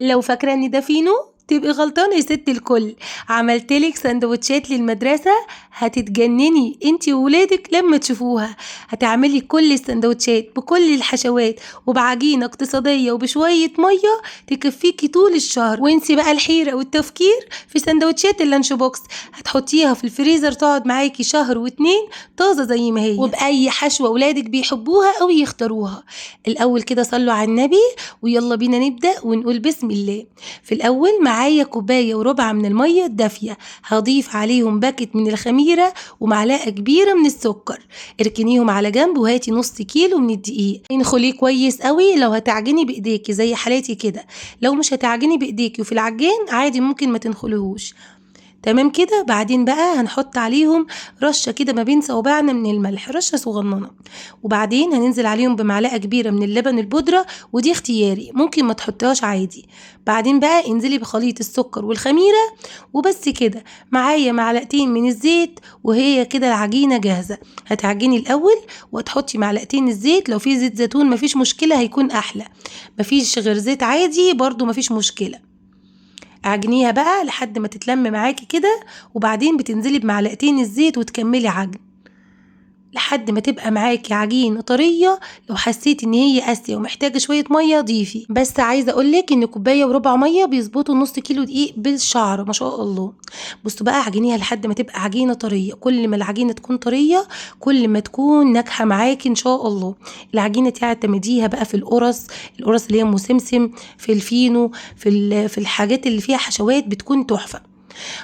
لو فاكرة ان ده فينو تبقي غلطانة يا ست الكل. عملتلك سندوتشات للمدرسة هتتجنني انتي وولادك لما تشوفوها. هتعملي كل السندوتشات بكل الحشوات وبعجينة اقتصادية وبشوية مية تكفيكي طول الشهر. وانسي بقى الحيرة والتفكير في سندوتشات اللانش بوكس، هتحطيها في الفريزر تقعد معاكي شهر واتنين طازة زي ما هي، وبأي حشوة ولادك بيحبوها او يختاروها. الاول كده صلوا على النبي ويلا بينا نبدأ ونقول بسم الله. في الأول معايا كوباية وربع من المية الدافية، هضيف عليهم باكت من الخميرة ومعلقة كبيرة من السكر. اركنيهم على جنب وهاتي نص كيلو من الدقيق. انخليه كويس قوي لو هتعجني بايديكي زي حالاتي كده، لو مش هتعجني بايديكي وفي العجان عادي ممكن ما تنخليهوش. تمام كده. بعدين بقى هنحط عليهم رشة كده ما بين صوابعنا من الملح، رشة صغننة. وبعدين هننزل عليهم بمعلقة كبيرة من اللبن البودرة، ودي اختياري ممكن ما تحطيهاش عادي. بعدين بقى انزلي بخليط السكر والخميرة وبس كده. معايا معلقتين من الزيت وهي كده العجينة جاهزة. هتعجني الأول وتحطي معلقتين الزيت، لو في زيت زيتون مفيش مشكلة هيكون أحلى، مفيش غير زيت عادي برضو مفيش مشكلة. اعجنيها بقى لحد ما تتلم معاكي كده، وبعدين بتنزلي بمعلقتين الزيت وتكملي عجن لحد ما تبقى معاكي عجينة طرية. لو حسيتي ان هي قاسية ومحتاجة شوية مية ضيفي، بس عايزة اقولك ان كوباية وربع مية بيظبطوا نص كيلو دقيق بالشعر ما شاء الله. بصوا بقى عجنيها لحد ما تبقى عجينة طرية، كل ما العجينة تكون طرية كل ما تكون ناجحة معاكي ان شاء الله. العجينة تعتمديها بقى في القرص اللي هي مسمسم، في الفينو، في الحاجات اللي فيها حشوات بتكون تحفة.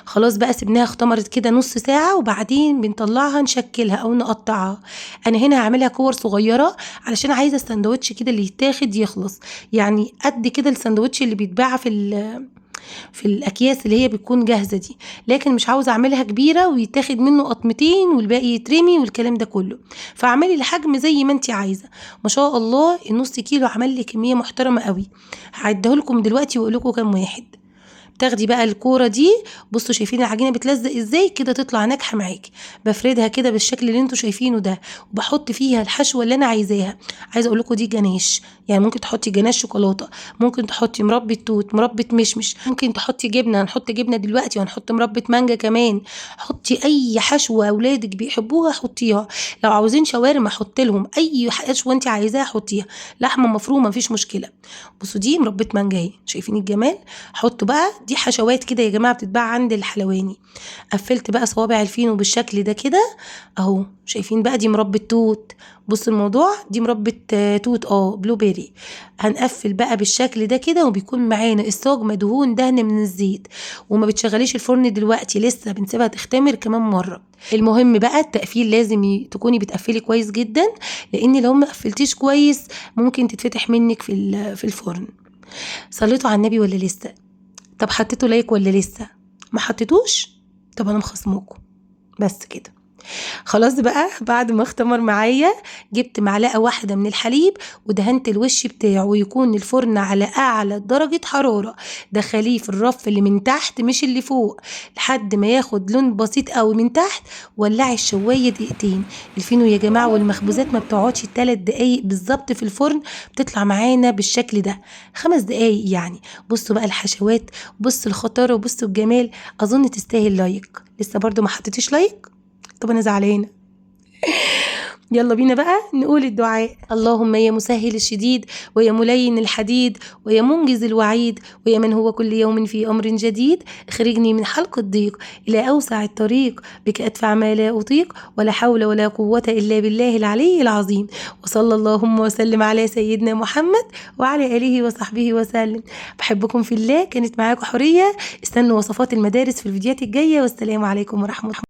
خلاص بقى سيبناها اختمرت كده نص ساعة، وبعدين بنطلعها نشكلها او نقطعها. انا هنا هعملها كور صغيرة علشان عايزة السندوتش كده اللي يتاخد يخلص، يعني قد كده السندوتش اللي بيتباع في الاكياس اللي هي بتكون جاهزة دي، لكن مش عاوزة اعملها كبيرة ويتاخد منه قطمتين والباقي يترمي والكلام ده كله. فاعملي الحجم زي ما انت عايزة. ما شاء الله النص كيلو عمل لي كمية محترمة قوي. هعدهولكم دلوقتي واقول لكم كام واحد. تاخدي بقى الكوره دي، بصوا شايفين العجينه بتلزق ازاي كده تطلع ناجحه معاكي. بفردها كده بالشكل اللي انتوا شايفينه ده، وبحط فيها الحشوه اللي انا عايزاها. عايزه اقول لكم دي جناش، يعني ممكن تحطي جناش شوكولاته، ممكن تحطي مربى توت، مربى مشمش، ممكن تحطي جبنه. هنحط جبنه دلوقتي وهنحط مربى مانجا كمان. حطي اي حشوه اولادك بيحبوها حطيها. لو عاوزين شاورما حط لهم اي حشوه انت عايزاها حطيها. لحمه مفرومه مفيش مشكله. بصوا دي مربى مانجا اهي، شايفين الجمال. حطوا بقى دي حشوات كده يا جماعه بتتباع عند الحلواني. قفلت بقى صوابع الفينو بالشكل ده كده اهو. شايفين بقى دي مربى توت. بص الموضوع دي مربى توت بلو بيري. هنقفل بقى بالشكل ده كده، وبيكون معانا الصاج مدهون دهن من الزيت. وما بتشغليش الفرن دلوقتي لسه، بنسيبها تختمر كمان مره. المهم بقى التقفيل لازم تكوني بتقفلي كويس جدا، لان لو ما قفلتيش كويس ممكن تتفتح منك في الفرن. صليتوا على النبي ولا لسه؟ طب حطيتوا لايك ولا لسه؟ ما حطيتوش؟ طب انا مخصماكم. بس كده خلاص بقى. بعد ما اختمر معايا جبت معلقة واحدة من الحليب ودهنت الوش بتاعه، ويكون الفرن على اعلى درجة حرارة. دخليه في الرف اللي من تحت مش اللي فوق لحد ما ياخد لون بسيط قوي من تحت. ولعي الشواية دقيقتين. الفينو يا جماعة والمخبوزات ما بتقعدش 3 دقايق بالظبط في الفرن، بتطلع معانا بالشكل ده 5 دقايق يعني. بصوا بقى الحشوات، بصوا الخطارة وبصوا الجمال. اظن تستاهل لايك. لسه برضو ما حطيتيش لايك؟ طب انا زعلانه. يلا بينا بقى نقول الدعاء. اللهم يا مسهل الشديد ويا ملين الحديد ويا منجز الوعيد ويا من هو كل يوم في أمر جديد، اخرجني من حلق الضيق إلى أوسع الطريق، بك أدفع ما لا أطيق، ولا حول ولا قوة إلا بالله العلي العظيم. وصلى اللهم وسلم على سيدنا محمد وعلى آله وصحبه وسلم. بحبكم في الله. كانت معاكم حورية. استنوا وصفات المدارس في الفيديوهات الجاية، والسلام عليكم ورحمة الله.